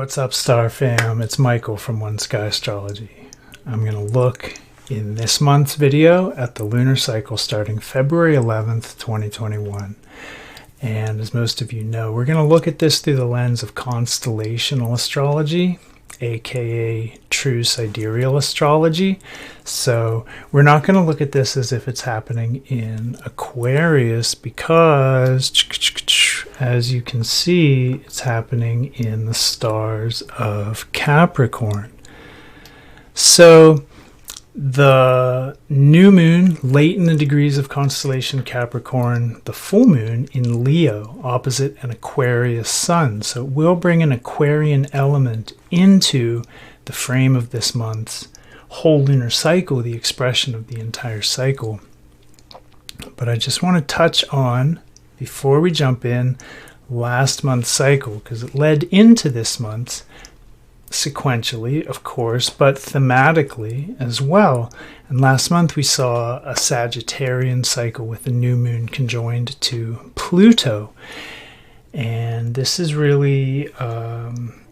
What's up, Star Fam? It's Michael from oneskyastrology. I'm going to look in this month's video at the lunar cycle starting February 11th, 2021. And as most of you know, we're going to look at this through the lens of constellational astrology, aka true sidereal astrology. So we're not going to look at this as if it's happening in Aquarius because, as you can see, it's happening in the stars of Capricorn. So the new moon late in the degrees of constellation Capricorn, the full moon in Leo opposite an Aquarius sun. So it will bring an Aquarian element into the frame of this month's whole lunar cycle, the expression of the entire cycle. But I just want to touch on, before we jump in, last month's cycle, because it led into this month's sequentially, of course, but thematically as well. And last month we saw a Sagittarian cycle with the new moon conjoined to Pluto. And this is really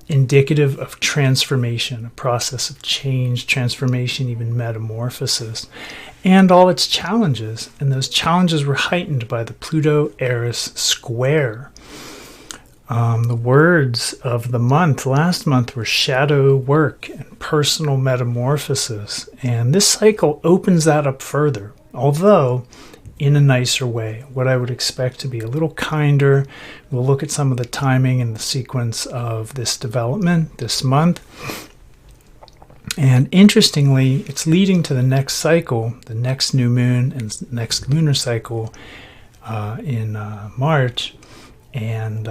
indicative of transformation, a process of change, transformation, even metamorphosis, and all its challenges. And those challenges were heightened by the Pluto-Eris square. The words of the month last month were shadow work and personal metamorphosis. And this cycle opens that up further, although in a nicer way, what I would expect to be a little kinder. We'll look at some of the timing and the sequence of this development this month. And interestingly, it's leading to the next cycle, the next new moon and next lunar cycle in March. And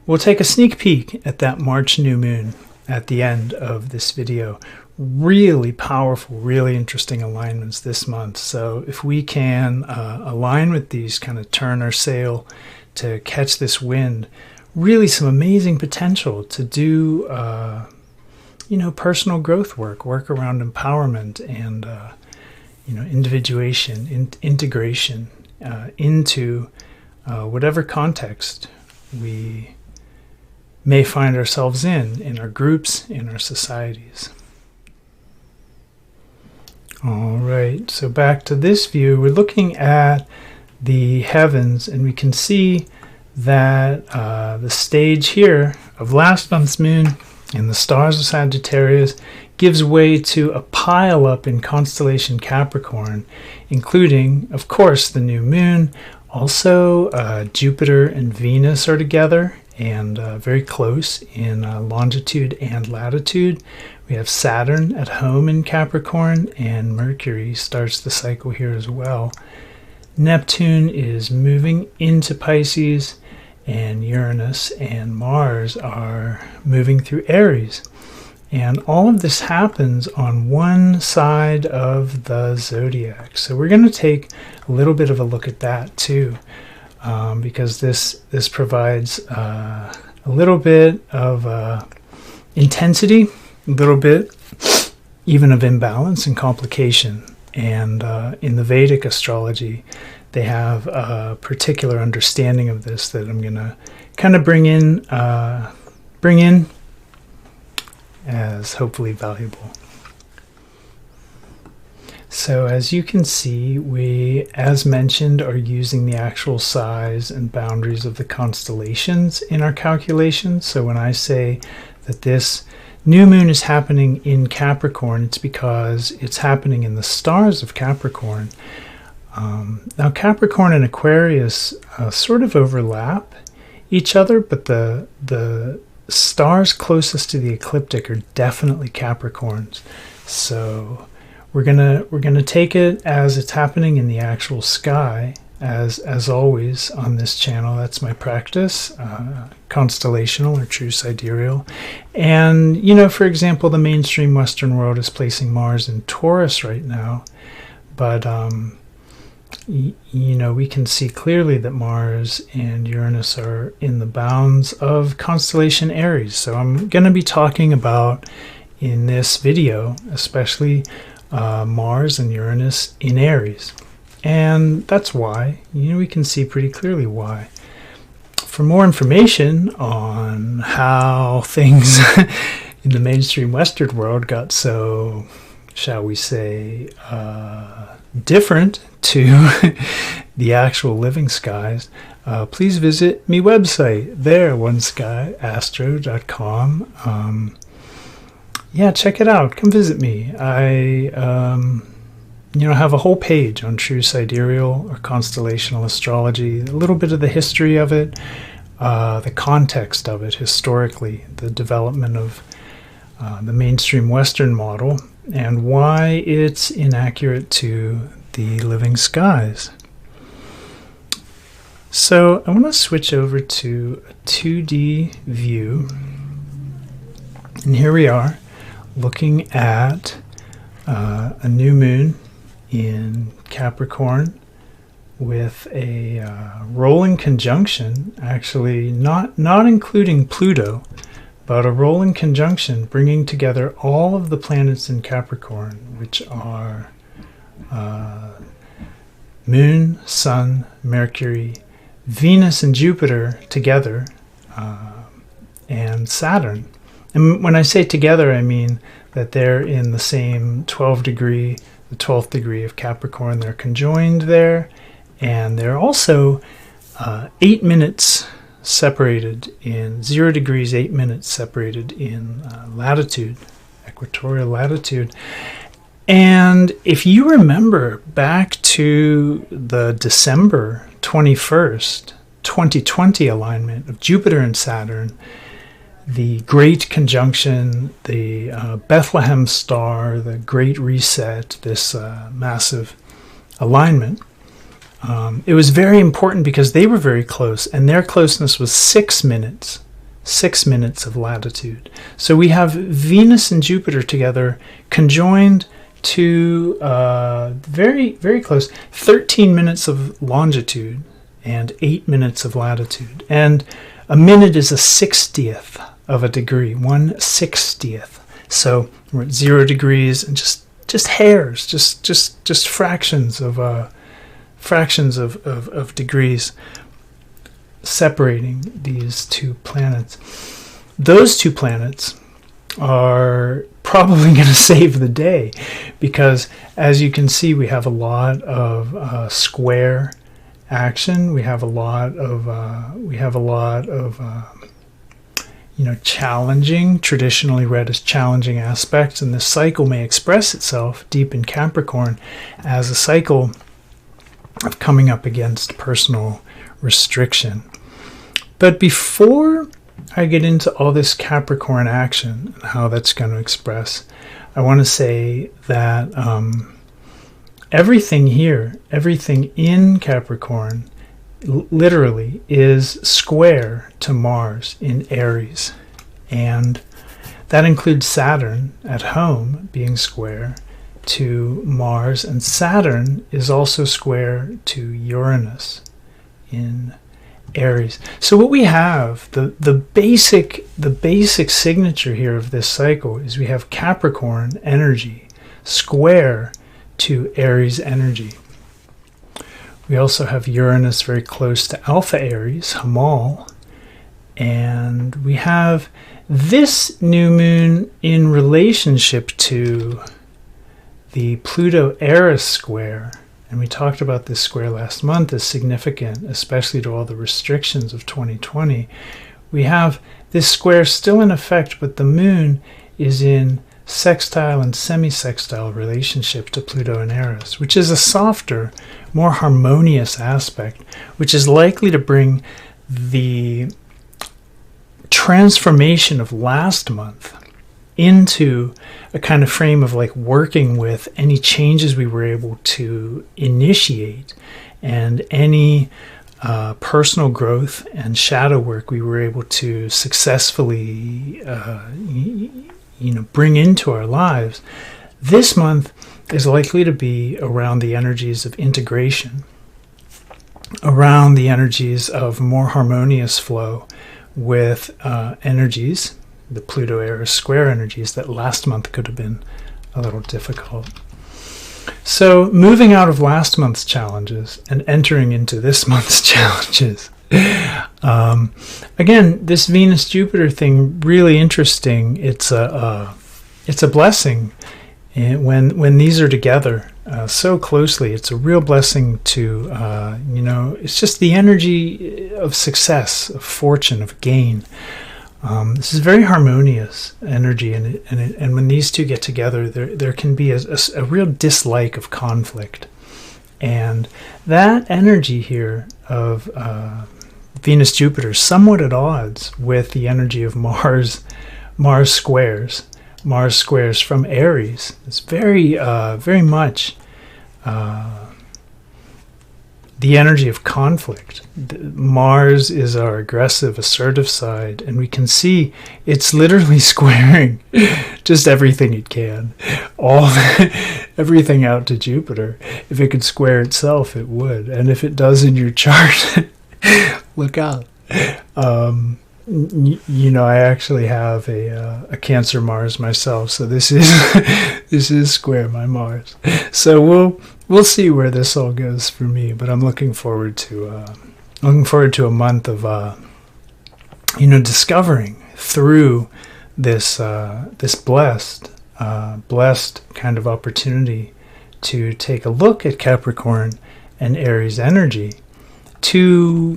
we'll take a sneak peek at that March new moon at the end of this video. Really powerful, really interesting alignments this month. So if we can align with these, kind of turn our sail to catch this wind, really some amazing potential to do, personal growth work around empowerment and, individuation, integration into whatever context we may find ourselves in our groups, in our societies. All right, so back to this view, we're looking at the heavens, and we can see that the stage here of last month's moon and the stars of Sagittarius gives way to a pile-up in constellation Capricorn, including, of course, the new moon. Also, Jupiter and Venus are together and very close in longitude and latitude. We have Saturn at home in Capricorn, and Mercury starts the cycle here as well. Neptune is moving into Pisces, and Uranus and Mars are moving through Aries. And all of this happens on one side of the zodiac. So we're going to take a little bit of a look at that too, because this provides a little bit of intensity, a little bit even of imbalance and complication. And in the Vedic astrology, they have a particular understanding of this that I'm going to kind of bring in as hopefully valuable. So as you can see, we, as mentioned, are using the actual size and boundaries of the constellations in our calculations. So when I say that this new moon is happening in Capricorn, it's because it's happening in the stars of Capricorn. Now Capricorn and Aquarius sort of overlap each other, but the stars closest to the ecliptic are definitely Capricorns. So we're gonna take it as it's happening in the actual sky, as always on this channel. That's my practice, constellational or true sidereal. And for example, the mainstream Western world is placing Mars in Taurus right now, but we can see clearly that Mars and Uranus are in the bounds of constellation Aries. So I'm going to be talking about, in this video, especially Mars and Uranus in Aries. And that's why, we can see pretty clearly why. For more information on how things in the mainstream Western world got so, shall we say, different to the actual living skies, please visit me website there, oneskyastrology.com. Yeah, check it out. Come visit me. I have a whole page on true sidereal or constellational astrology, a little bit of the history of it, the context of it historically, the development of the mainstream Western model, and why it's inaccurate to the living skies. So I want to switch over to a 2D view. And here we are looking at a new moon in Capricorn with a rolling conjunction, actually not including Pluto, but a rolling conjunction bringing together all of the planets in Capricorn, which are Moon, Sun, Mercury, Venus and Jupiter together, and Saturn. And when I say together, I mean that they're in the same 12th degree of Capricorn. They're conjoined there, and they're also 8 minutes separated in 0 degrees, 8 minutes separated in latitude, equatorial latitude. And if you remember back to the December 21st, 2020 alignment of Jupiter and Saturn, the Great Conjunction, the Bethlehem Star, the Great Reset, this massive alignment, it was very important because they were very close, and their closeness was 6 minutes. 6 minutes of latitude. So we have Venus and Jupiter together, conjoined to very, very close, 13 minutes of longitude and 8 minutes of latitude. And a minute is a 60th of a degree, 1/60th. So we're at 0 degrees and just hairs, just fractions of degrees separating these two planets. Those two planets are probably going to save the day because, as you can see, we have a lot of square action. We have a lot of challenging, traditionally read as challenging aspects, and this cycle may express itself deep in Capricorn as a cycle of coming up against personal restriction. But before I get into all this Capricorn action and how that's going to express, I want to say that everything here, everything in Capricorn, literally is square to Mars in Aries. And that includes Saturn at home being square to Mars, and Saturn is also square to Uranus in Aries. So what we have, the basic signature here of this cycle is we have Capricorn energy square to Aries energy. We also have Uranus very close to Alpha Aries, Hamal, and we have this new moon in relationship to the Pluto Eris square. And we talked about this square last month as significant, especially to all the restrictions of 2020. We have this square still in effect, but the moon is in sextile and semi-sextile relationship to Pluto and Eris, which is a softer, more harmonious aspect, which is likely to bring the transformation of last month into a kind of frame of like working with any changes we were able to initiate and any personal growth and shadow work we were able to successfully bring into our lives. This month is likely to be around the energies of integration, around the energies of more harmonious flow with energies, the Pluto Eris square energies that last month could have been a little difficult. So moving out of last month's challenges and entering into this month's challenges, Again, this Venus-Jupiter thing, really interesting. It's a blessing when these are together so closely. It's a real blessing to, it's just the energy of success, of fortune, of gain. This is very harmonious energy, and when these two get together, there can be a real dislike of conflict. And that energy here of Venus-Jupiter is somewhat at odds with the energy of Mars squares from Aries. It's very much the energy of conflict. Mars is our aggressive, assertive side, and we can see it's literally squaring just everything it can. Everything out to Jupiter. If it could square itself, it would. And if it does in your chart, look out. I actually have a Cancer Mars myself, so this is square my Mars. So we'll see where this all goes for me. But I'm looking forward to a month of discovering through this blessed kind of opportunity to take a look at Capricorn and Aries energy, to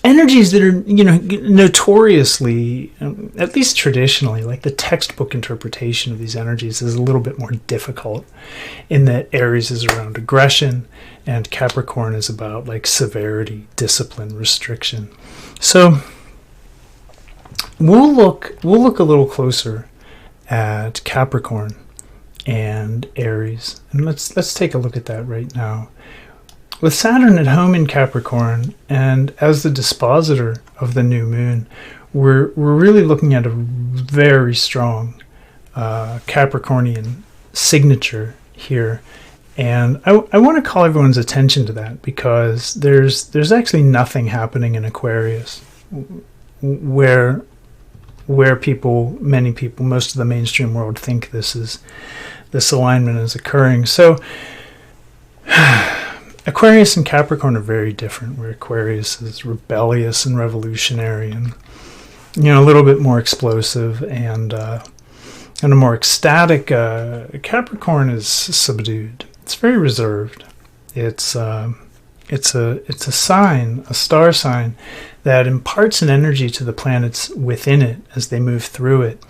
energies that are, notoriously, at least traditionally, like the textbook interpretation of these energies is a little bit more difficult, in that Aries is around aggression and Capricorn is about like severity, discipline, restriction. So we'll look a little closer at Capricorn and Aries, and let's take a look at that right now. With Saturn at home in Capricorn, and as the dispositor of the new moon, we're really looking at a very strong Capricornian signature here. And I want to call everyone's attention to that, because there's actually nothing happening in Aquarius where many people, most of the mainstream world think this alignment is occurring. So Aquarius and Capricorn are very different, where Aquarius is rebellious and revolutionary and, a little bit more explosive and a more ecstatic. Capricorn is subdued. It's very reserved. It's a sign, a star sign, that imparts an energy to the planets within it as they move through it,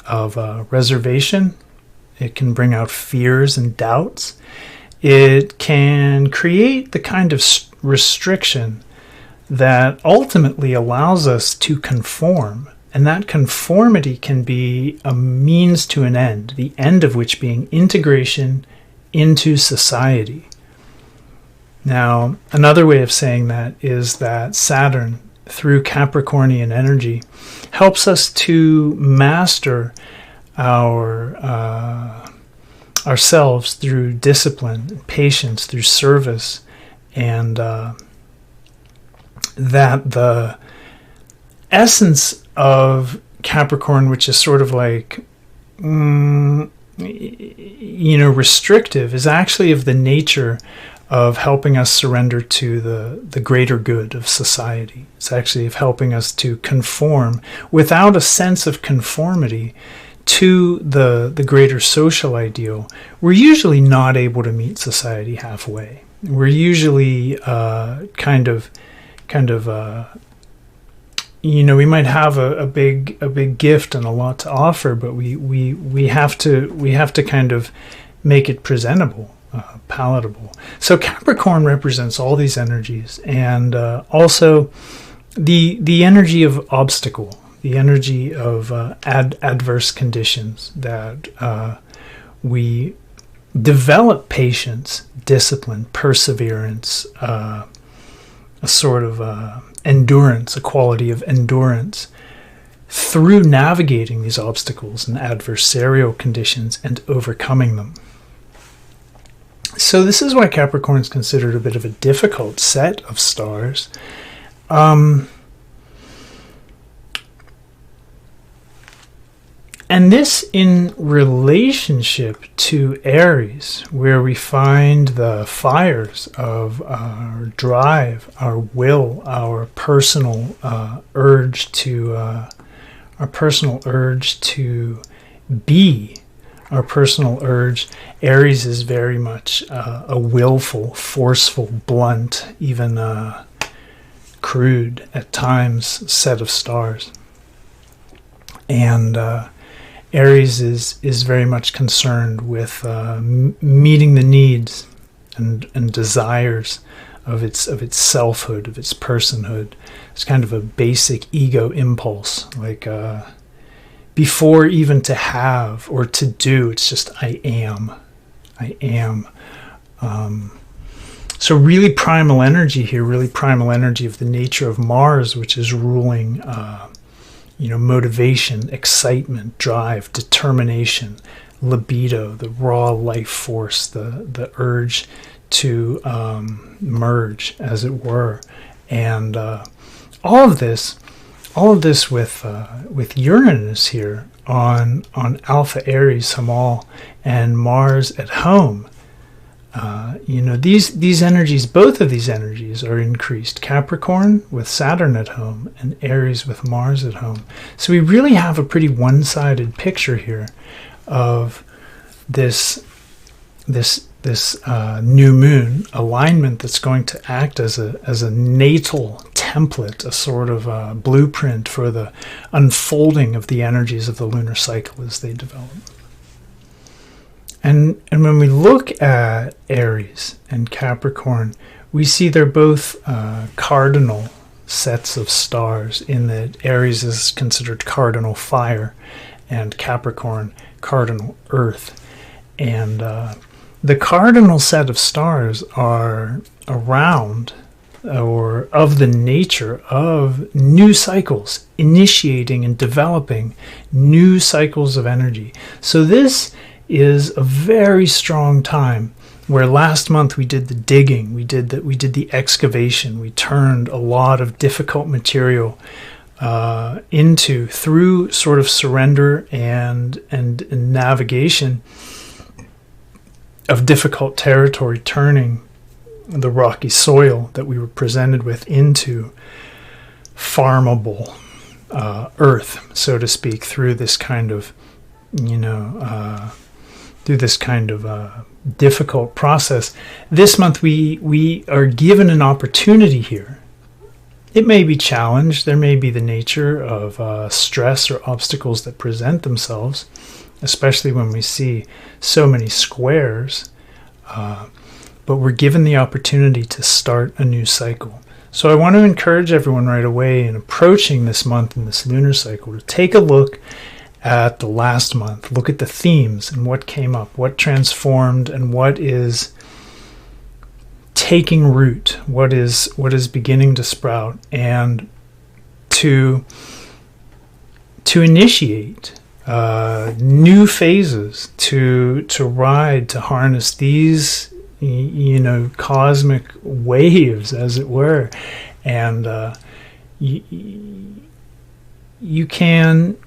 of reservation. It can bring out fears and doubts. It can create the kind of restriction that ultimately allows us to conform. And that conformity can be a means to an end, the end of which being integration into society. Now, another way of saying that is that Saturn, through Capricornian energy, helps us to master ourselves through discipline, patience, through service, and that the essence of Capricorn, which is sort of like, restrictive, is actually of the nature of helping us surrender to the greater good of society. It's actually of helping us to conform. Without a sense of conformity to the greater social ideal, we're usually not able to meet society halfway. We're usually we might have a big gift and a lot to offer, but we have to kind of make it presentable, palatable. So Capricorn represents all these energies, and also the energy of obstacle, the energy of adverse conditions, that we develop patience, discipline, perseverance, a sort of endurance, a quality of endurance, through navigating these obstacles and adversarial conditions and overcoming them. So this is why Capricorn is considered a bit of a difficult set of stars. And this in relationship to Aries, where we find the fires of our drive, our will, our personal urge to be, our personal urge. Aries is very much a willful, forceful, blunt, even crude at times set of stars. And Aries is very much concerned with meeting the needs and desires of its selfhood, of its personhood. It's kind of a basic ego impulse, like before even to have or to do, it's just I am. So really primal energy here, really primal energy of the nature of Mars, which is ruling motivation, excitement, drive, determination, libido, the raw life force, the urge to merge, as it were. And all of this with Uranus here on Alpha Aries Hamal and Mars at home. These energies, both of these energies are increased. Capricorn with Saturn at home and Aries with Mars at home. So we really have a pretty one-sided picture here of this new moon alignment that's going to act as a natal template, a sort of blueprint for the unfolding of the energies of the lunar cycle as they develop. And when we look at Aries and Capricorn, we see they're both cardinal sets of stars, in that Aries is considered cardinal fire and Capricorn cardinal earth. And the cardinal set of stars are around or of the nature of new cycles, initiating and developing new cycles of energy. So this is a very strong time, where last month we did the digging, we did the excavation, we turned a lot of difficult material through sort of surrender and navigation of difficult territory, turning the rocky soil that we were presented with into farmable earth, so to speak, through this kind of difficult process. This month we are given an opportunity here. It may be challenged. There may be the nature of stress or obstacles that present themselves, especially when we see so many squares. But we're given the opportunity to start a new cycle. So I want to encourage everyone right away in approaching this month in this lunar cycle to take a look at the last month, look at the themes and what came up, what transformed, and what is taking root, what is beginning to sprout, and to initiate new phases, to ride, to harness these cosmic waves, as it were. And you can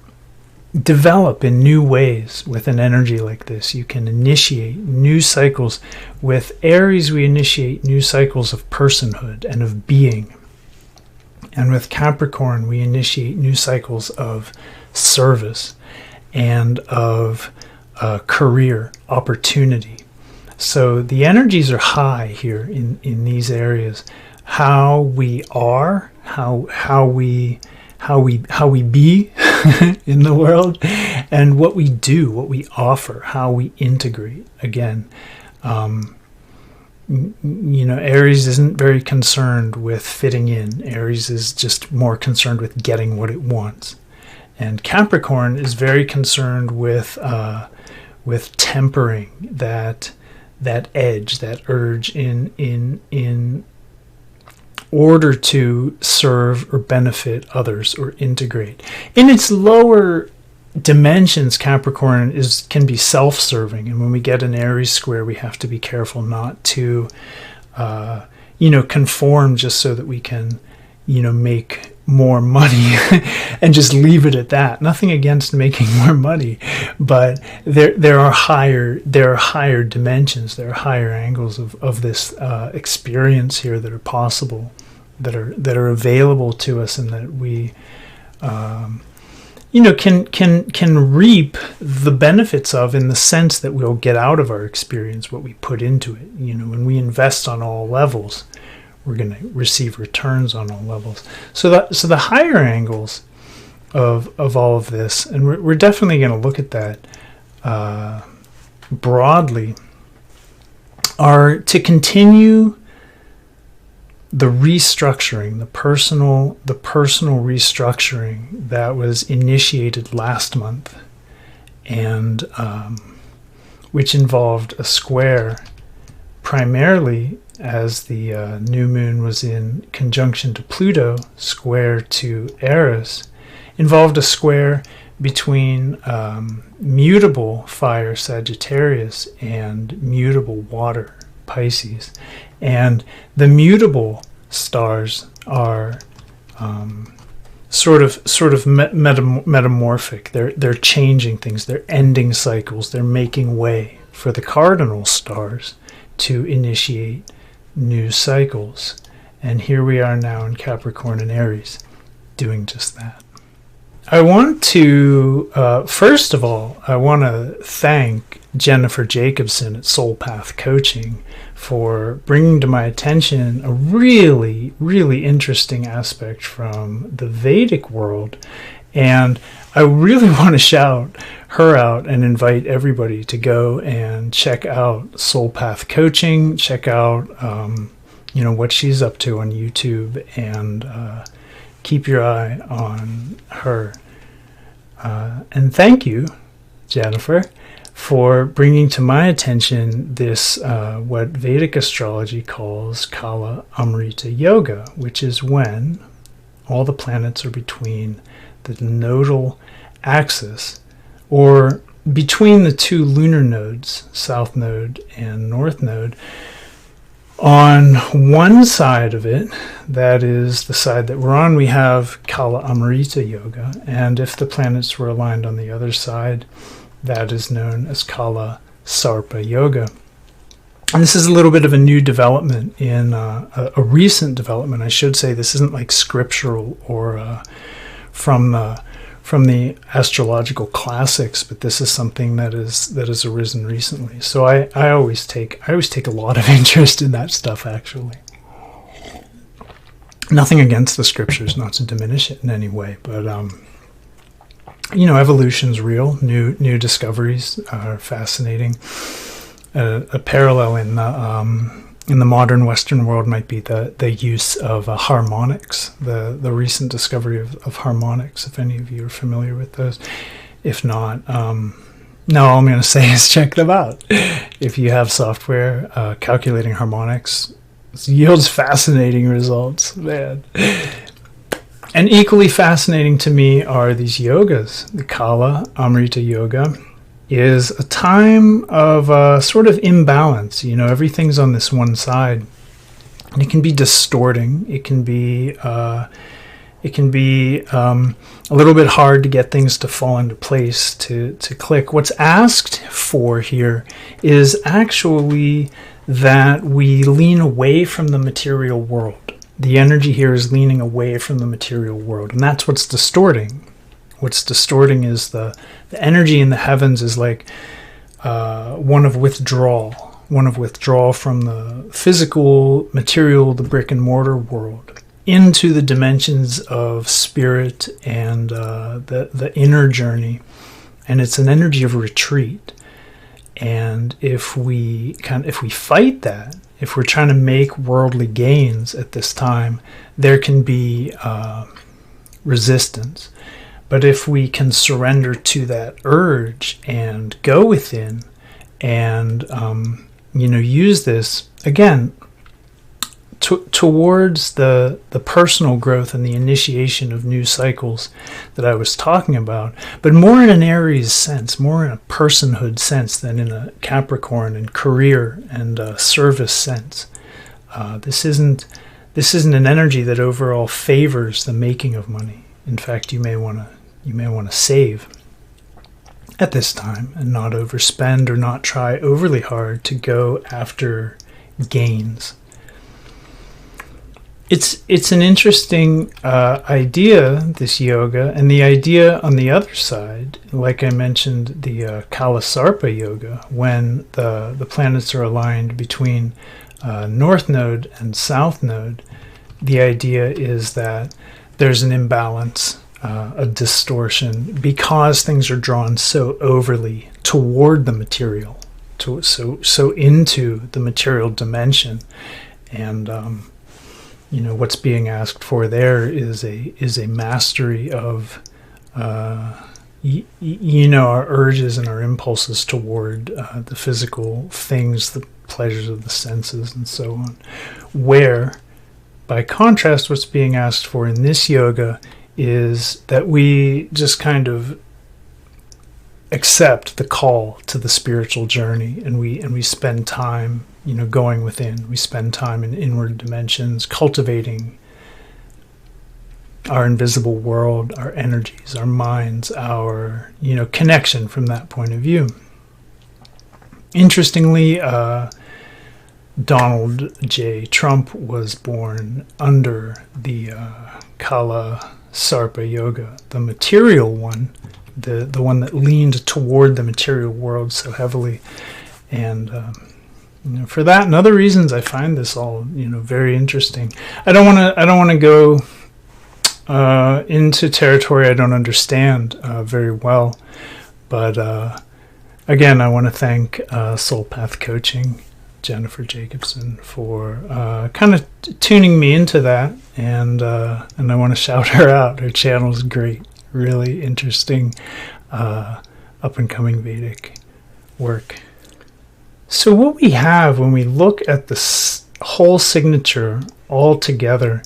develop in new ways with an energy like this. You can initiate new cycles. With Aries, we initiate new cycles of personhood and of being. And with Capricorn, we initiate new cycles of service and of career opportunity. So the energies are high here in these areas. How we are, how we be in the world, and what we do, what we offer, how we integrate. Again, Aries isn't very concerned with fitting in. Aries is just more concerned with getting what it wants. And Capricorn is very concerned with tempering that edge, that urge in order to serve or benefit others or integrate. In its lower dimensions, Capricorn can be self-serving, and when we get an Aries square, we have to be careful not to conform just so that we can make more money and just leave it at that. Nothing against making more money, but there are higher dimensions, there are higher angles of this experience here that are possible, that are available to us, and that we can reap the benefits of, in the sense that we'll get out of our experience what we put into it. When we invest on all levels, we're going to receive returns on all levels. So the higher angles of all of this, and we're definitely going to look at that broadly, are to continue the restructuring, the personal restructuring that was initiated last month, and which involved a square, primarily as the new moon was in conjunction to Pluto, square to Eris, involved a square between mutable fire Sagittarius and mutable water Pisces. And the mutable stars are sort of metamorphic. They're changing things. They're ending cycles. They're making way for the cardinal stars to initiate new cycles. And here we are now in Capricorn and Aries doing just that. I want to, first of all, I want to thank Jennifer Jacobsen at Soul Path Coaching for bringing to my attention a really, really interesting aspect from the Vedic world. And I really want to shout her out and invite everybody to go and check out Soul Path Coaching, check out what she's up to on YouTube, and keep your eye on her. And thank you, Jennifer, for bringing to my attention this, what Vedic astrology calls Kala Amrita Yoga, which is when all the planets are between the nodal axis, or between the two lunar nodes, south node and north node. On one side of it, that is the side that we're on, we have Kala Amrita Yoga, and if the planets were aligned on the other side, that is known as Kala Sarpa Yoga. And this is a little bit of a new development, in a recent development, I should say. This isn't like scriptural or from the astrological classics, but this is something that has arisen recently. So I always take a lot of interest in that stuff, actually. Nothing against the scriptures, not to diminish it in any way, but evolution's real. New discoveries are fascinating. A parallel in the modern Western world might be the use of harmonics, the recent discovery of harmonics, if any of you are familiar with those. If not, no, all I'm going to say is check them out. If you have software calculating harmonics, it yields fascinating results, man. And equally fascinating to me are these yogas. The Kala Amrita Yoga is a time of sort of imbalance. Everything's on this one side, and it can be distorting. It can be a little bit hard to get things to fall into place, to click. What's asked for here is actually that we lean away from the material world. The energy here is leaning away from the material world, and that's what's distorting. What's distorting is the energy in the heavens is like one of withdrawal from the physical, material, the brick and mortar world, into the dimensions of spirit and the inner journey. And it's an energy of retreat. And if we fight that, if we're trying to make worldly gains at this time, there can be resistance. But if we can surrender to that urge and go within and use this again towards the personal growth and the initiation of new cycles that I was talking about, but more in an Aries sense, more in a personhood sense than in a Capricorn and career and service sense. This isn't this isn't an energy that overall favors the making of money. In fact, you may want to save at this time and not overspend or not try overly hard to go after gains. It's an interesting idea, this yoga, and the idea on the other side, like I mentioned, the Kalasarpa yoga, when the planets are aligned between North Node and South Node. The idea is that there's an imbalance, a distortion, because things are drawn so overly toward the material, so into the material dimension, and what's being asked for there is a mastery of our urges and our impulses toward the physical things, the pleasures of the senses, and so on. Where, by contrast, what's being asked for in this yoga is that we just kind of accept the call to the spiritual journey, and we spend time, going within. We spend time in inward dimensions, cultivating our invisible world, our energies, our minds, our connection from that point of view. Interestingly, Donald J. Trump was born under the Kala Sarpa Yoga, the material one, the one that leaned toward the material world so heavily. And for that and other reasons, I find this all very interesting. I don't want to go into territory I don't understand very well, but again, I want to thank Soul Path Coaching, Jennifer Jacobsen, for kind of tuning me into that, and I want to shout her out. Her channel is great, really interesting, up and coming Vedic work. So what we have when we look at the whole signature all together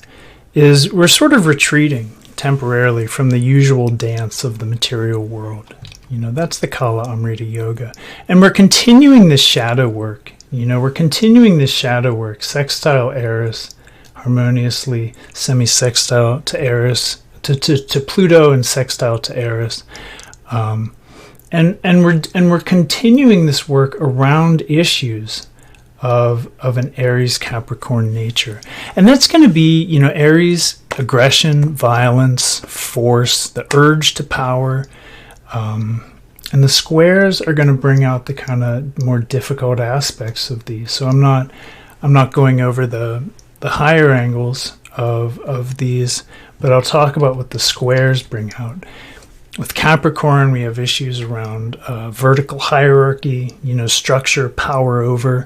is we're sort of retreating temporarily from the usual dance of the material world. That's the Kala Amrita Yoga, and we're continuing this shadow work. Sextile Eris, harmoniously semi-sextile to Eris, to Pluto, and sextile to Eris. And we're continuing this work around issues of an Aries Capricorn nature. And that's going to be, Aries, aggression, violence, force, the urge to power. And the squares are going to bring out the kind of more difficult aspects of these. So I'm not going over the higher angles of these, but I'll talk about what the squares bring out. With Capricorn, we have issues around vertical hierarchy, structure, power over,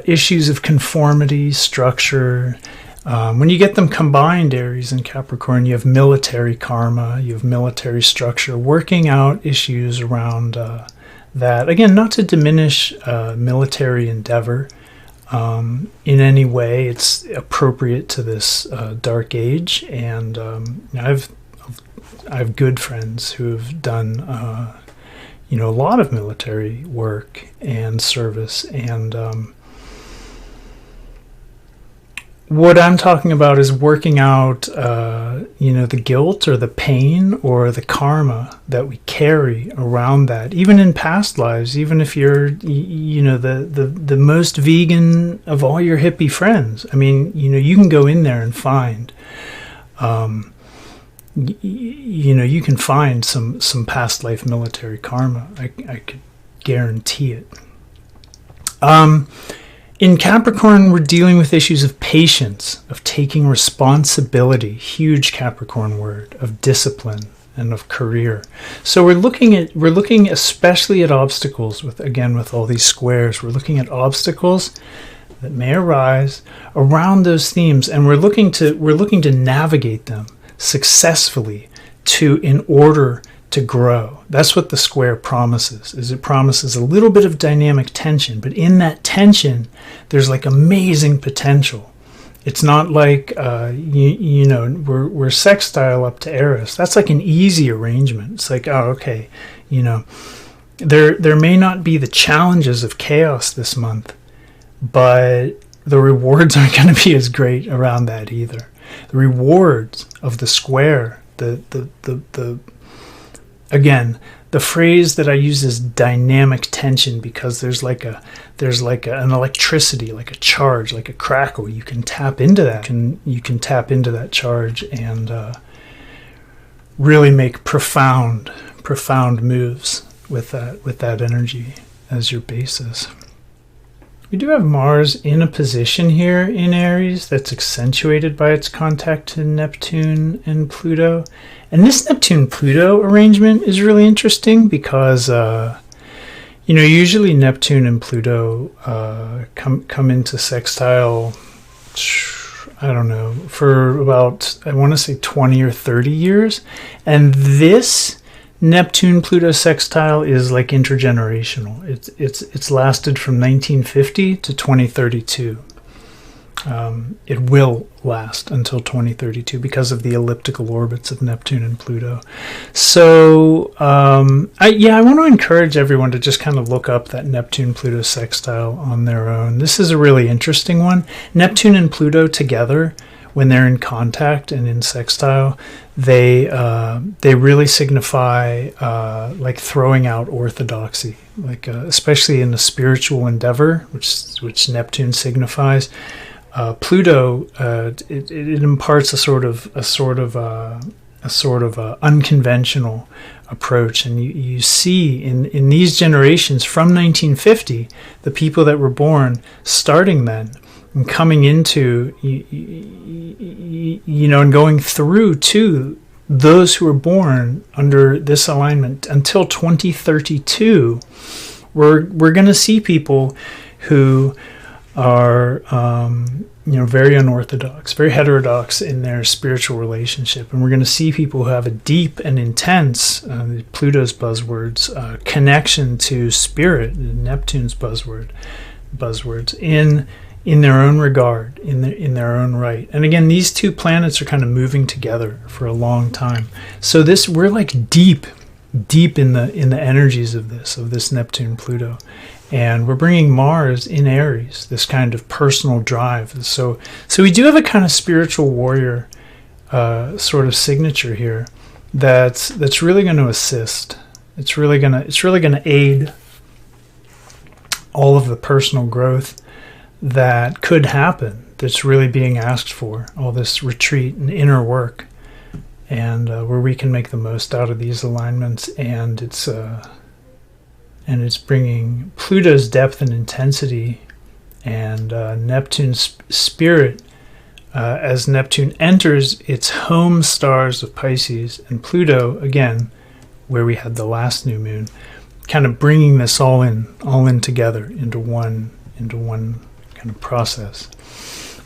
issues of conformity, structure. When you get them combined, Aries and Capricorn, you have military karma, you have military structure, working out issues around that. Again, not to diminish military endeavor in any way. It's appropriate to this dark age, and I have good friends who have done a lot of military work and service, and what I'm talking about is working out, the guilt or the pain or the karma that we carry around that, even in past lives, even if you're, the most vegan of all your hippie friends. I mean, you can go in there and find, you can find some past life military karma. I could guarantee it. In Capricorn, we're dealing with issues of patience, of taking responsibility, huge Capricorn word, of discipline and of career. So we're looking especially at obstacles with all these squares. We're looking at obstacles that may arise around those themes, and we're looking to navigate them successfully in order to grow. That's what the square promises. It promises a little bit of dynamic tension, but in that tension, there's like amazing potential. It's not like we're sextile up to Eris. That's like an easy arrangement. It's like, oh, okay, there may not be the challenges of chaos this month, but the rewards aren't going to be as great around that either. The rewards of the square, again, the phrase that I use is dynamic tension, because there's like an electricity, like a charge, like a crackle. You can tap into that. You can tap into that charge and really make profound moves with that energy as your basis. We do have Mars in a position here in Aries that's accentuated by its contact to Neptune and Pluto. And this Neptune-Pluto arrangement is really interesting because, usually Neptune and Pluto come into sextile, I don't know, for about, I want to say 20 or 30 years. And this Neptune-Pluto sextile is like intergenerational. It's lasted from 1950 to 2032. It will last until 2032 because of the elliptical orbits of Neptune and Pluto. So I want to encourage everyone to just kind of look up that Neptune-Pluto sextile on their own. This is a really interesting one. Neptune and Pluto together, when they're in contact and in sextile, they really signify like throwing out orthodoxy, like especially in the spiritual endeavor, which Neptune signifies. Pluto it imparts a sort of unconventional approach, and you see in these generations from 1950, the people that were born starting then and coming into and going through to those who were born under this alignment until 2032, we're going to see people who are very unorthodox, very heterodox in their spiritual relationship, and we're going to see people who have a deep and intense Pluto's buzzwords connection to spirit, Neptune's buzzwords in their own regard, in their own right. And again, these two planets are kind of moving together for a long time. So we're like deep in the energies of this Neptune Pluto. And we're bringing Mars in Aries, this kind of personal drive. So we do have a kind of spiritual warrior sort of signature here that's really going to assist. It's really going to aid all of the personal growth that could happen, that's really being asked for, all this retreat and inner work, and where we can make the most out of these alignments. And it's bringing Pluto's depth and intensity and Neptune's spirit as Neptune enters its home stars of Pisces, and Pluto, again, where we had the last new moon, kind of bringing this all in together into one kind of process.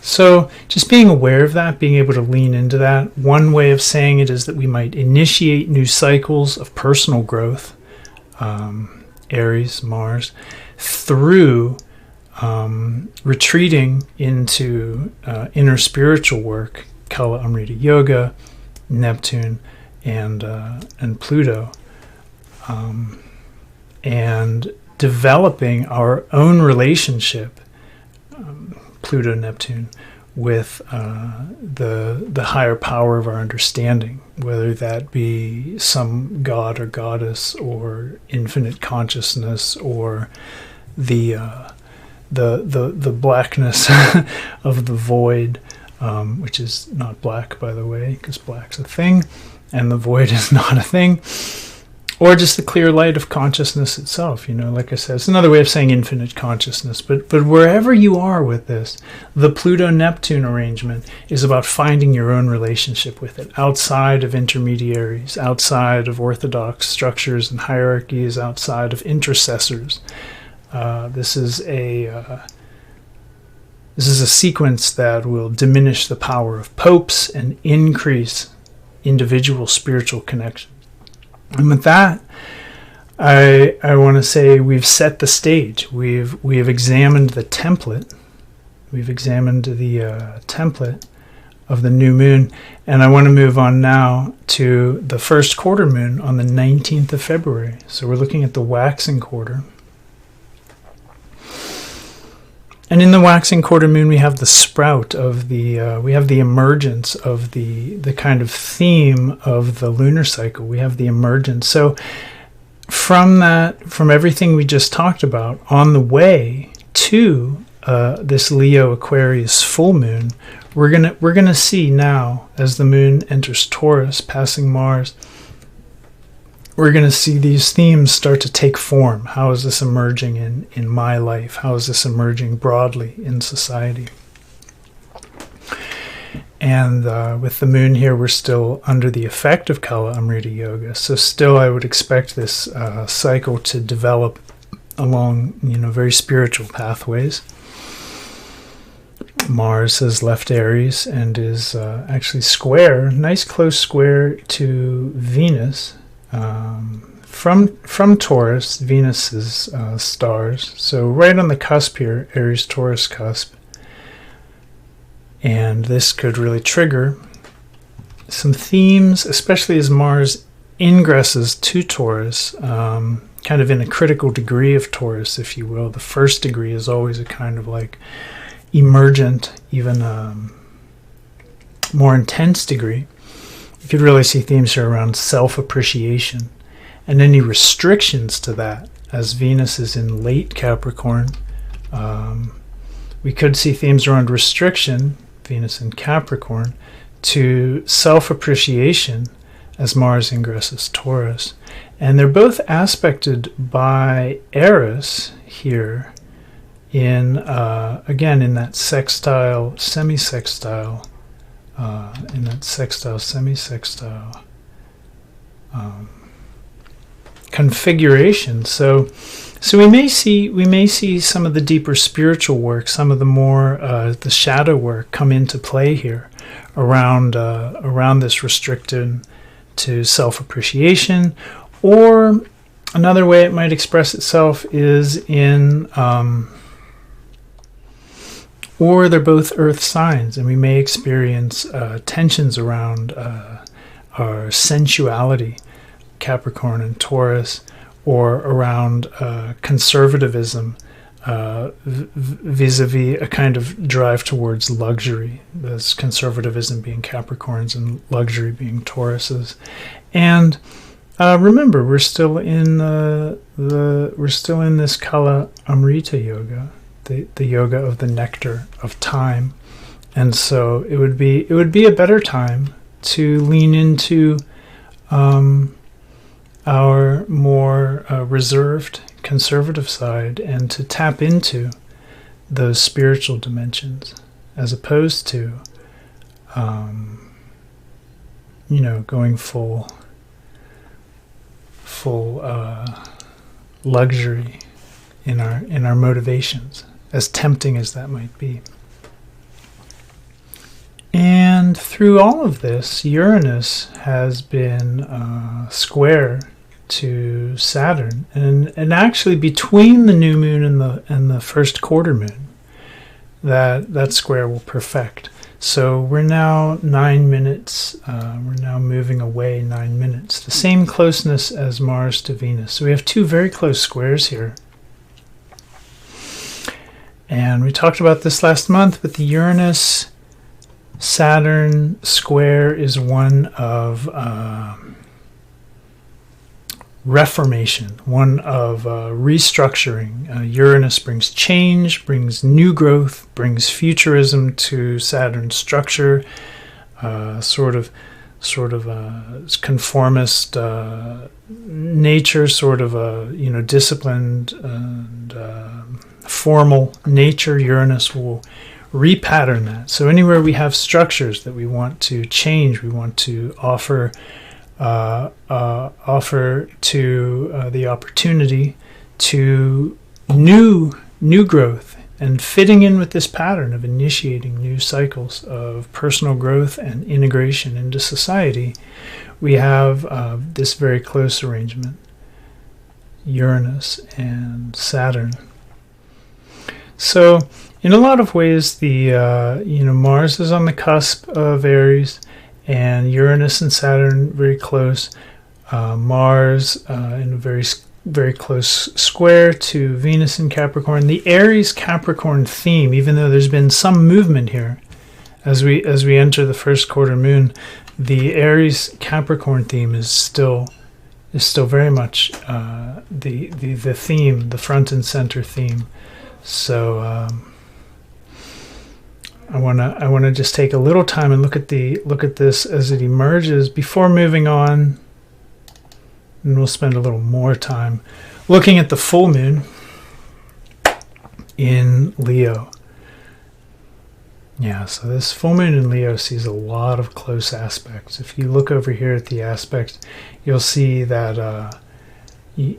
So just being aware of that, being able to lean into that. One way of saying it is that we might initiate new cycles of personal growth, Aries, Mars, through retreating into inner spiritual work, Kala Amrita Yoga, Neptune, and Pluto, and developing our own relationship, Pluto, Neptune, with the higher power of our understanding, whether that be some god or goddess or infinite consciousness or the blackness of the void, which is not black, by the way, because black's a thing and the void is not a thing. Or just the clear light of consciousness itself, like I said, it's another way of saying infinite consciousness. But wherever you are with this, the Pluto-Neptune arrangement is about finding your own relationship with it, outside of intermediaries, outside of orthodox structures and hierarchies, outside of intercessors. This is a sequence that will diminish the power of popes and increase individual spiritual connection. And with that, I want to say we've set the stage. We have examined the template. We've examined the template of the new moon, and I want to move on now to the first quarter moon on the 19th of February. So we're looking at the waxing quarter. And in the waxing quarter moon, we have the sprout of we have the emergence of the kind of theme of the lunar cycle. We have the emergence. So from everything we just talked about, on the way to this Leo Aquarius full moon, we're gonna see now, as the moon enters Taurus, passing Mars, we're going to see these themes start to take form. How is this emerging in my life? How is this emerging broadly in society? And with the moon here, we're still under the effect of Kala Amrita Yoga. So still I would expect this cycle to develop along, very spiritual pathways. Mars has left Aries and is actually square, nice close square to Venus. From Taurus, Venus is stars, so right on the cusp here, Aries-Taurus cusp, and this could really trigger some themes, especially as Mars ingresses to Taurus, kind of in a critical degree of Taurus, if you will. The first degree is always a kind of like emergent, even more intense degree. You could really see themes here around self-appreciation and any restrictions to that, as Venus is in late Capricorn. We could see themes around restriction, Venus in Capricorn, to self-appreciation as Mars ingresses Taurus. And they're both aspected by Eris here in, again, in that sextile, semi-sextile, in that sextile, semi-sextile configuration. So we may see some of the deeper spiritual work, some of the more the shadow work come into play here around this restricted to self-appreciation. Or another way it might express itself is in or they're both earth signs, and we may experience tensions around our sensuality, Capricorn and Taurus, or around conservatism vis-a-vis a kind of drive towards luxury, as conservatism being Capricorns and luxury being Tauruses. And remember, we're still in this Kala Amrita yoga, the yoga of the nectar of time, and so it would be a better time to lean into our more reserved, conservative side, and to tap into those spiritual dimensions, as opposed to going full luxury in our motivations, as tempting as that might be. And through all of this, Uranus has been square to Saturn, and actually between the new moon and the first quarter moon, that square will perfect. So we're now 9 minutes. We're now moving away 9 minutes. The same closeness as Mars to Venus. So we have two very close squares here. And we talked about this last month, but the Uranus-Saturn square is one of reformation, one of restructuring. Uranus brings change, brings new growth, brings futurism to Saturn's structure, sort of conformist nature, sort of a disciplined and formal nature. Uranus will repattern that. So anywhere we have structures that we want to change, we want to offer to the opportunity to new growth, and fitting in with this pattern of initiating new cycles of personal growth and integration into society, we have this very close arrangement, Uranus and Saturn. So in a lot of ways, the Mars is on the cusp of Aries, and Uranus and Saturn very close. Mars in a very very close square to Venus in Capricorn. The Aries Capricorn theme, even though there's been some movement here as we enter the first quarter moon, the Aries Capricorn theme is still very much the theme, the front and center theme. So I wanna just take a little time and look at this as it emerges before moving on. And we'll spend a little more time looking at the full moon in Leo. Yeah, so this full moon in Leo sees a lot of close aspects. If you look over here at the aspects, you'll see that you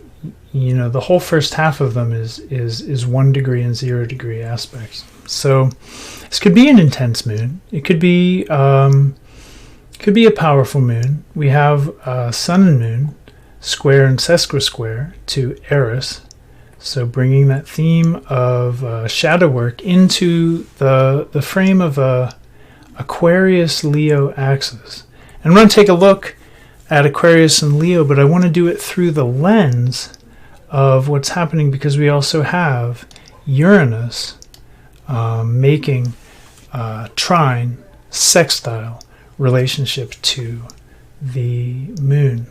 know, the whole first half of them is 1 degree and 0 degree aspects. So this could be an intense moon. It could be a powerful moon. We have Sun and Moon square and sesquisquare to Eris, so bringing that theme of shadow work into the frame of a Aquarius Leo axis. And I'm going to take a look at Aquarius and Leo, but I want to do it through the lens of what's happening, because we also have Uranus making trine sextile relationship to the moon.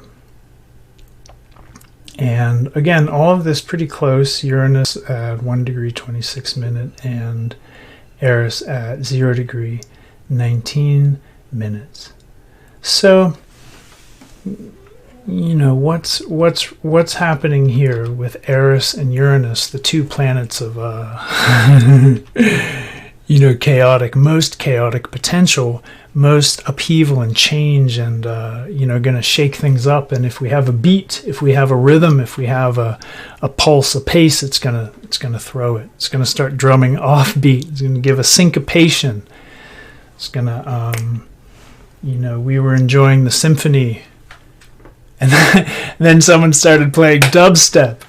And again, all of this pretty close. Uranus at 1 degree 26 minutes and Eris at 0 degree 19 minutes. So, you know, what's happening here with Eris and Uranus, the two planets of you know, most chaotic potential, most upheaval and change, and you know, going to shake things up. And if we have a beat, if we have a rhythm, if we have a pulse, a pace, it's gonna throw it. It's gonna start drumming off beat. It's gonna give a syncopation. It's gonna you know, we were enjoying the symphony, and then someone started playing dubstep.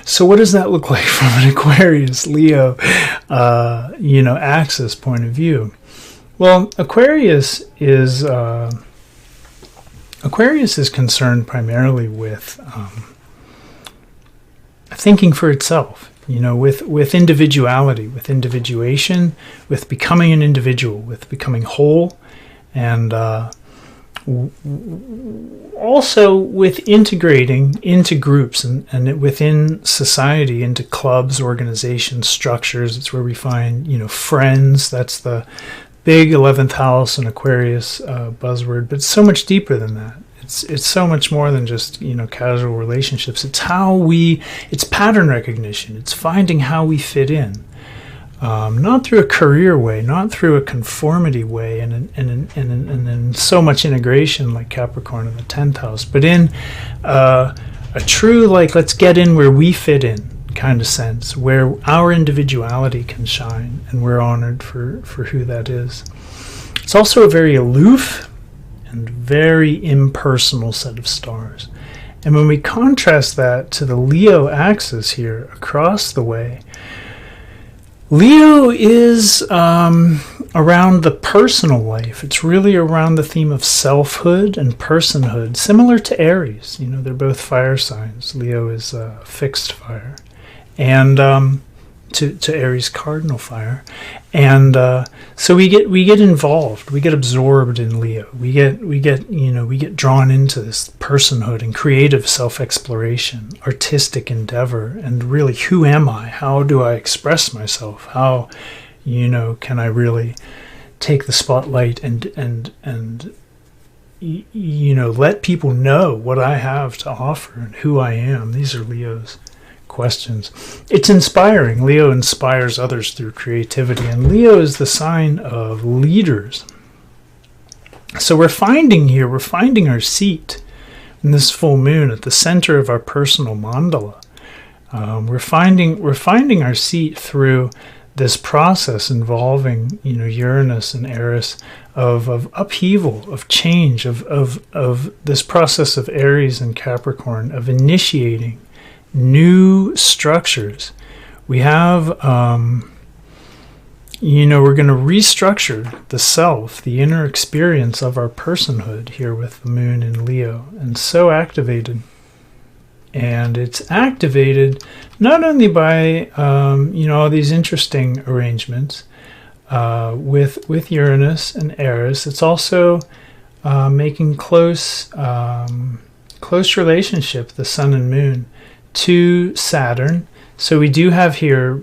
So what does that look like from an Aquarius Leo you know, axis point of view? Well, Aquarius is concerned primarily with thinking for itself, you know, with individuality, with individuation, with becoming an individual, with becoming whole, and also with integrating into groups and within society, into clubs, organizations, structures. It's where we find, you know, friends. That's the big 11th house and Aquarius buzzword, but it's so much deeper than that. It's so much more than just, you know, casual relationships. It's it's pattern recognition. It's finding how we fit in. Not through a career way, not through a conformity way, and in so much integration like Capricorn in the 10th house, but in a true, like, let's get in where we fit in kind of sense, where our individuality can shine, and we're honored for who that is. It's also a very aloof and very impersonal set of stars. And when we contrast that to the Leo axis here across the way, Leo is around the personal life. It's really around the theme of selfhood and personhood, similar to Aries. You know, they're both fire signs. Leo is fixed fire, and to Aries cardinal fire, and so we get involved, we get absorbed in Leo. We get drawn into this personhood and creative self-exploration, artistic endeavor, and really, who am I? How do I express myself? How, you know, can I really take the spotlight and you know, let people know what I have to offer and who I am? These are Leo's questions. It's inspiring. Leo inspires others through creativity, and Leo is the sign of leaders. So we're finding our seat in this full moon at the center of our personal mandala. We're finding our seat through this process involving, you know, Uranus and Eris, of upheaval, of change, of this process of Aries and Capricorn, of initiating new structures. We have, you know, we're going to restructure the self, the inner experience of our personhood here with the moon in Leo, and so activated. And it's activated not only by all these interesting arrangements with Uranus and Eris. It's also making close relationship, the Sun and Moon, to Saturn. So we do have here,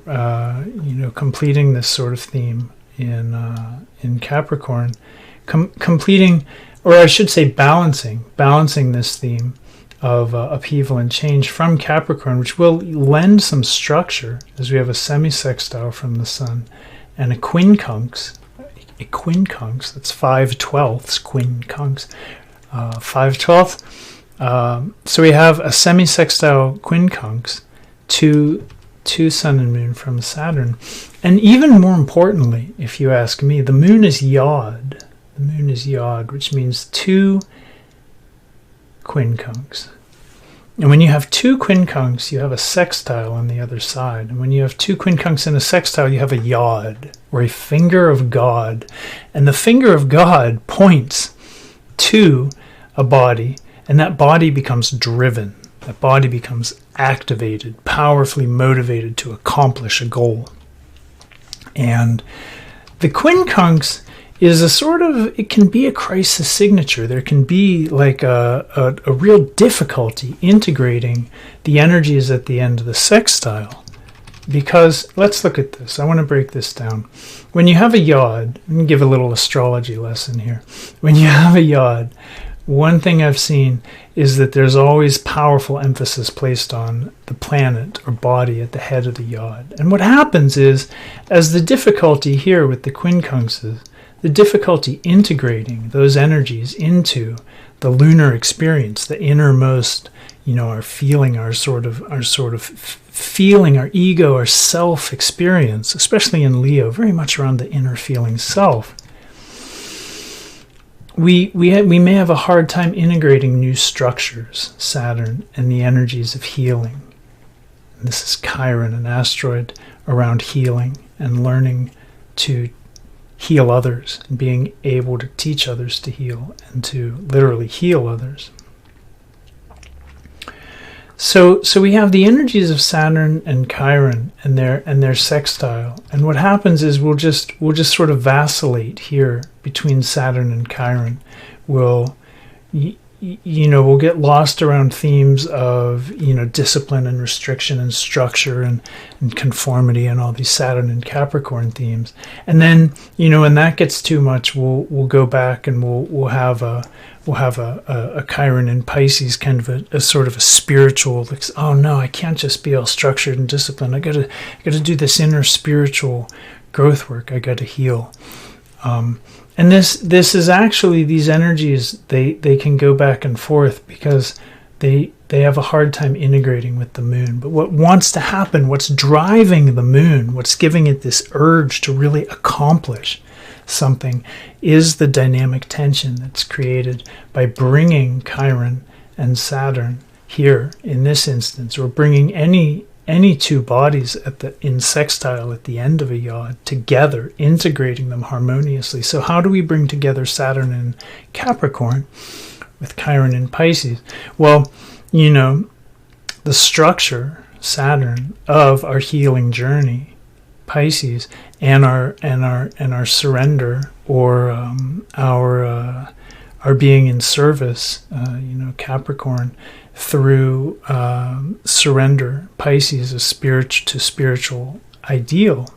completing this sort of theme in Capricorn, completing, or I should say balancing this theme of upheaval and change from Capricorn, which will lend some structure, as we have a semi-sextile from the Sun and a quincunx. A quincunx, that's 5/12, quincunx, 5/12. So we have a semi-sextile quincunx to Sun and Moon from Saturn. And even more importantly, if you ask me, the Moon is Yod. The Moon is Yod, which means 2 quincunx. And when you have 2 quincunx, you have a sextile on the other side. And when you have 2 quincunx in a sextile, you have a Yod, or a finger of God. And the finger of God points to a body, and that body becomes driven. That body becomes activated, powerfully motivated to accomplish a goal. And the quincunx is a sort of, it can be a crisis signature. There can be like a real difficulty integrating the energies at the end of the sextile. Because, let's look at this. I want to break this down. When you have a Yod, let me give a little astrology lesson here. When you have a Yod, one thing I've seen is that there's always powerful emphasis placed on the planet or body at the head of the Yod. And what happens is, as the difficulty here with the quincunxes, the difficulty integrating those energies into the lunar experience, the innermost, our feeling, our sort of feeling, our ego, our self experience, especially in Leo, very much around the inner feeling self. We may have a hard time integrating new structures, Saturn, and the energies of healing. And this is Chiron, an asteroid around healing and learning to heal others, and being able to teach others to heal and to literally heal others. So we have the energies of Saturn and Chiron and their sextile, and what happens is we'll just sort of vacillate here between Saturn and Chiron. We'll get lost around themes of discipline and restriction and structure and conformity and all these Saturn and Capricorn themes. And then when that gets too much, we'll go back and we'll have a Chiron in Pisces, kind of a sort of a spiritual, like, oh no, I can't just be all structured and disciplined. I gotta do this inner spiritual growth work. I gotta heal. And this is actually, these energies, they can go back and forth because they have a hard time integrating with the Moon. But what wants to happen, what's driving the Moon, what's giving it this urge to really accomplish something, is the dynamic tension that's created by bringing Chiron and Saturn here in this instance, or bringing any 2 bodies in sextile at the end of a Yod together, integrating them harmoniously. So how do we bring together Saturn and Capricorn with Chiron and Pisces? Well, the structure, Saturn, of our healing journey, Pisces, and our surrender, or our being in service, Capricorn, through surrender, Pisces, a spiritual ideal.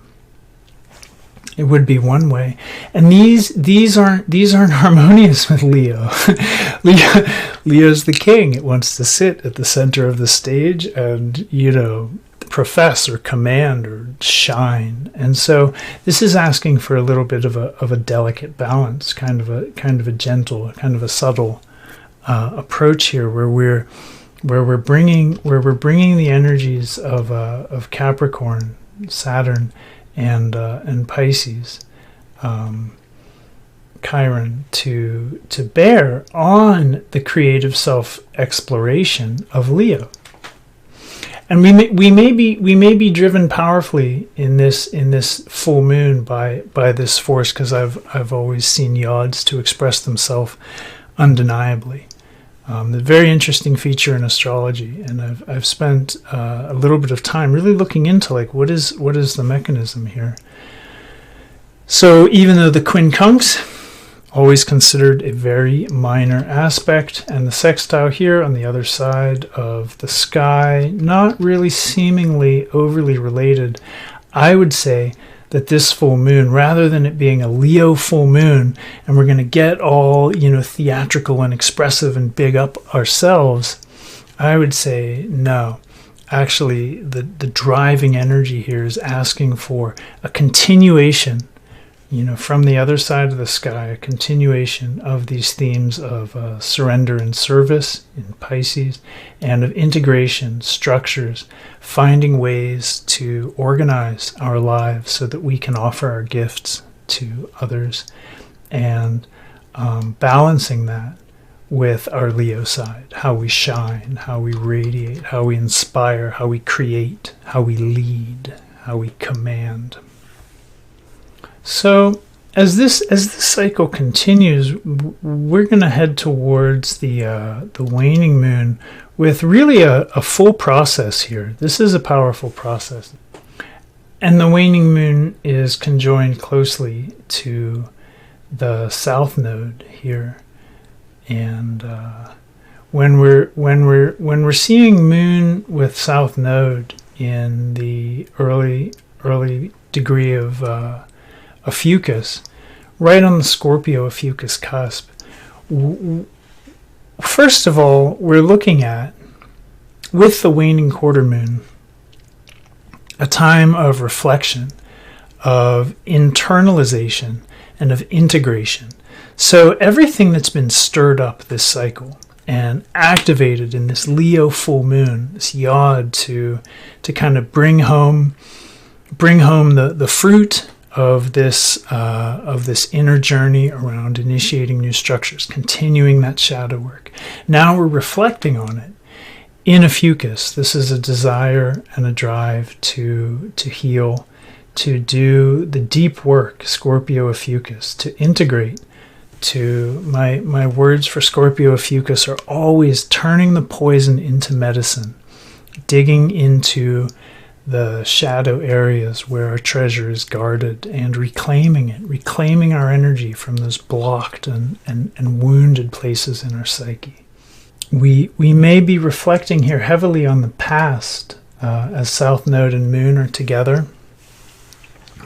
It would be one way, and these aren't harmonious with Leo. Leo's the king. It wants to sit at the center of the stage and profess or command or shine. And so this is asking for a little bit of a delicate balance, kind of a gentle, kind of a subtle approach here, where we're bringing the energies of Capricorn, Saturn, and Pisces, Chiron, to bear on the creative self-exploration of Leo. And we may be driven powerfully in this full moon by this force, because I've always seen Yods to express themselves undeniably. The very interesting feature in astrology, and I've spent a little bit of time really looking into like what is the mechanism here. So even though the quincunx, always considered a very minor aspect, and the sextile here on the other side of the sky, not really seemingly overly related, I would say that this full moon, rather than it being a Leo full moon, and we're going to get all, theatrical and expressive and big up ourselves, I would say no. Actually, the driving energy here is asking for a continuation, from the other side of the sky, a continuation of these themes of surrender and service in Pisces, and of integration, structures, finding ways to organize our lives so that we can offer our gifts to others, and balancing that with our Leo side, how we shine, how we radiate, how we inspire, how we create, how we lead, how we command. So as this cycle continues, we're going to head towards the waning moon with really a full process here. This is a powerful process. And the waning moon is conjoined closely to the south node here. And when we're seeing moon with south node in the early degree of Ophiuchus, right on the Scorpio Ophiuchus cusp, first of all, we're looking at, with the waning quarter moon, a time of reflection, of internalization, and of integration. So everything that's been stirred up this cycle and activated in this Leo full moon, this yod to kind of bring home the fruit of this inner journey around initiating new structures, continuing that shadow work. Now we're reflecting on it in Ophiuchus. This is a desire and a drive to heal, to do the deep work, Scorpio Ophiuchus, to integrate. To my words for Scorpio Ophiuchus are always turning the poison into medicine, digging into the shadow areas where our treasure is guarded and reclaiming it, reclaiming our energy from those blocked and wounded places in our psyche. We may be reflecting here heavily on the past as South Node and Moon are together.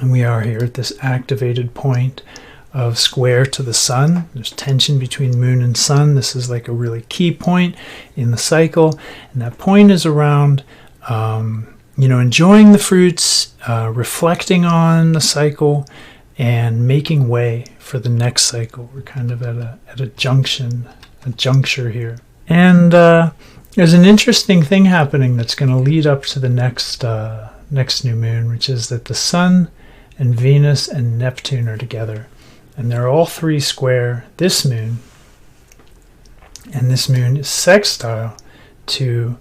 And we are here at this activated point of square to the sun. There's tension between Moon and Sun. This is like a really key point in the cycle. And that point is around enjoying the fruits, reflecting on the cycle, and making way for the next cycle. We're kind of at a juncture here. And there's an interesting thing happening that's going to lead up to the next new moon, which is that the Sun and Venus and Neptune are together. And they're all three square this moon. And this moon is sextile to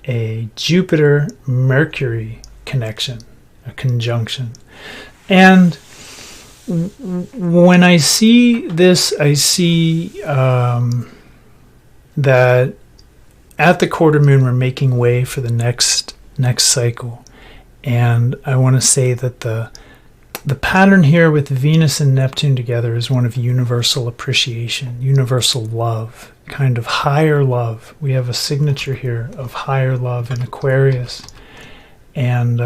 a Jupiter-Mercury connection, a conjunction. And when I see this, I see that at the quarter moon we're making way for the next cycle. And I want to say that the pattern here with Venus and Neptune together is one of universal appreciation, universal love, kind of higher love. We have a signature here of higher love in Aquarius and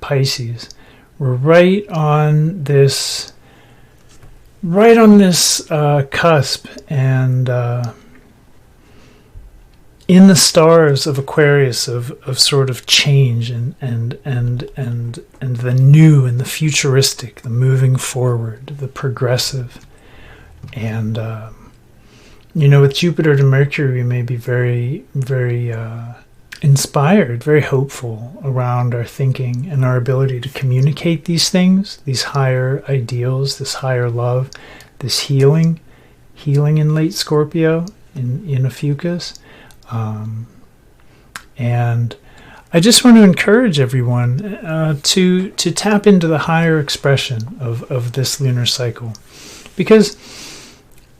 Pisces. We're right on this cusp, and in the stars of Aquarius of sort of change and the new and the futuristic, the moving forward, the progressive. And with Jupiter to Mercury, we may be very, very inspired, very hopeful around our thinking and our ability to communicate these things, these higher ideals, this higher love, this healing in late Scorpio, in Ophiuchus. And I just want to encourage everyone to tap into the higher expression of this lunar cycle, because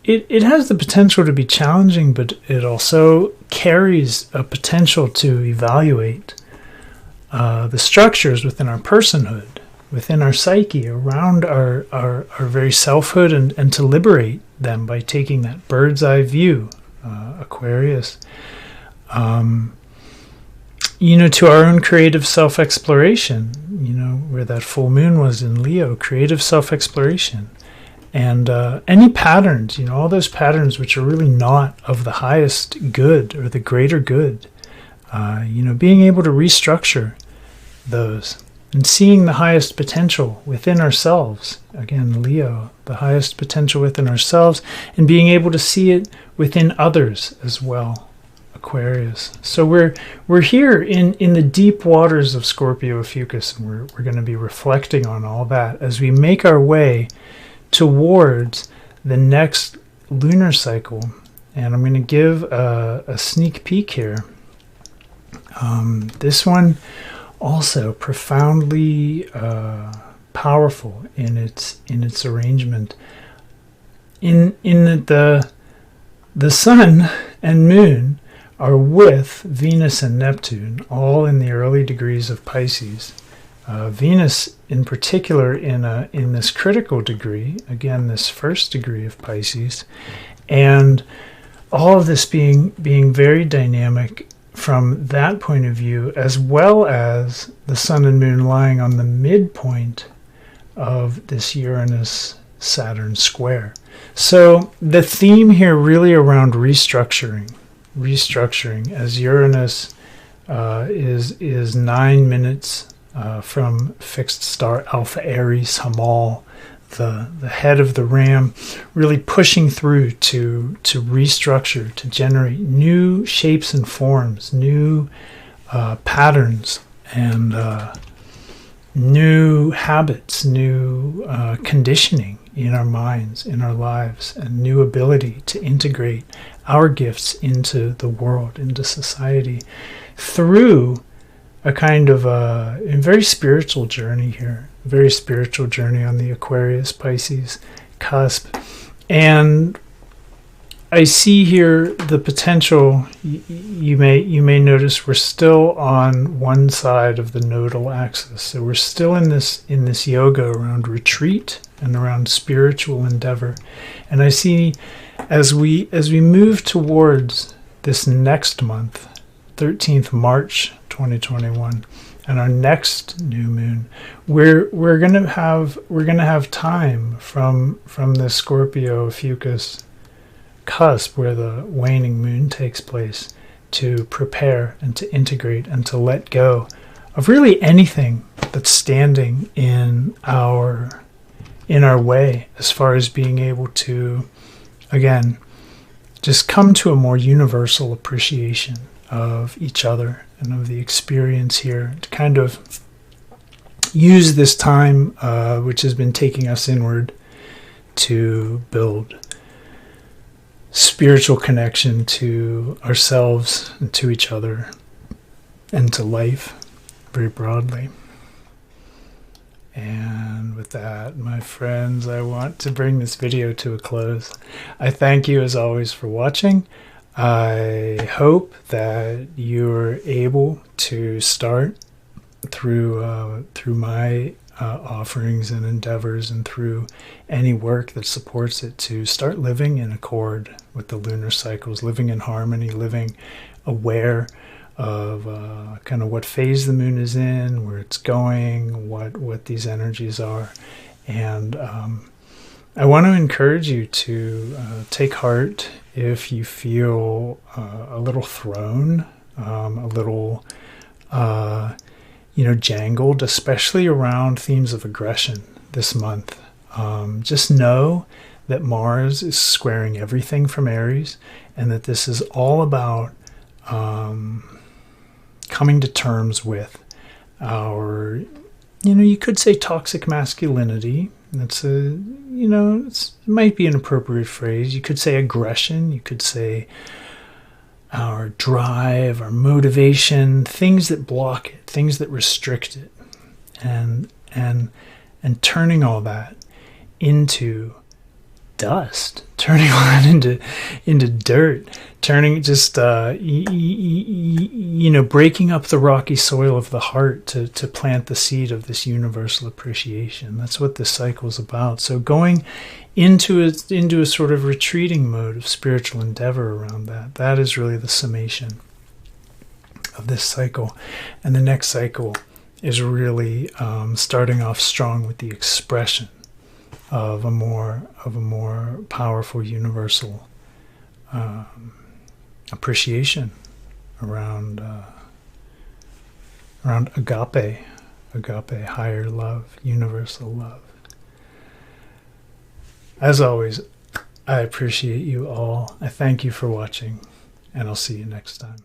it has the potential to be challenging, but it also carries a potential to evaluate the structures within our personhood, within our psyche, around our very selfhood, and to liberate them by taking that bird's eye view, Aquarius, to our own creative self-exploration, where that full moon was in Leo, creative self-exploration. And any patterns, all those patterns which are really not of the highest good or the greater good, being able to restructure those and seeing the highest potential within ourselves. Again, Leo, the highest potential within ourselves, and being able to see it within others as well, Aquarius. So we're here in the deep waters of Scorpio Fucus, and we're going to be reflecting on all that as we make our way towards the next lunar cycle. And I'm going to give a sneak peek here. This one also profoundly powerful in its arrangement. In the sun and moon are with Venus and Neptune, all in the early degrees of Pisces. Venus in particular in this critical degree, again this first degree of Pisces, and all of this being very dynamic from that point of view, as well as the sun and moon lying on the midpoint of this Uranus-Saturn square. So the theme here really around restructuring, as Uranus is 9 minutes from fixed star Alpha Aries Hamal, the head of the ram, really pushing through to restructure, to generate new shapes and forms, new patterns, and new habits, new conditioning in our minds, in our lives, and new ability to integrate our gifts into the world, into society, through a kind of a very spiritual journey here, a very spiritual journey on the Aquarius Pisces cusp. And I see here the potential. You may notice we're still on one side of the nodal axis, so we're still in this yoga around retreat and around spiritual endeavor. And I see as we move towards this next month, 13th March 2021, and our next new moon, we're gonna have time from the Scorpio Fucus cusp, where the waning moon takes place, to prepare and to integrate and to let go of really anything that's standing in our way, as far as being able to, again, just come to a more universal appreciation of each other and of the experience here, to kind of use this time, which has been taking us inward, to build spiritual connection to ourselves and to each other and to life very broadly. And with that, my friends, I want to bring this video to a close. I thank you as always for watching. I hope that you're able to start through my offerings and endeavors, and through any work that supports it, to start living in accord with the lunar cycles, living in harmony, living aware of kind of what phase the moon is in, where it's going, what these energies are. And I want to encourage you to take heart if you feel a little thrown, a little jangled, especially around themes of aggression this month. Just know that Mars is squaring everything from Aries, and that this is all about coming to terms with our, you could say toxic masculinity. That's it might be an appropriate phrase. You could say aggression. You could say our drive, our motivation, things that block it, things that restrict it, and turning all that into dust, turning on into dirt, turning just breaking up the rocky soil of the heart to plant the seed of this universal appreciation. That's what this cycle is about. So going into a sort of retreating mode of spiritual endeavor around that is really the summation of this cycle. And the next cycle is really starting off strong with the expression of a more powerful universal appreciation around agape, higher love, universal love. As always, I appreciate you all. I thank you for watching, and I'll see you next time.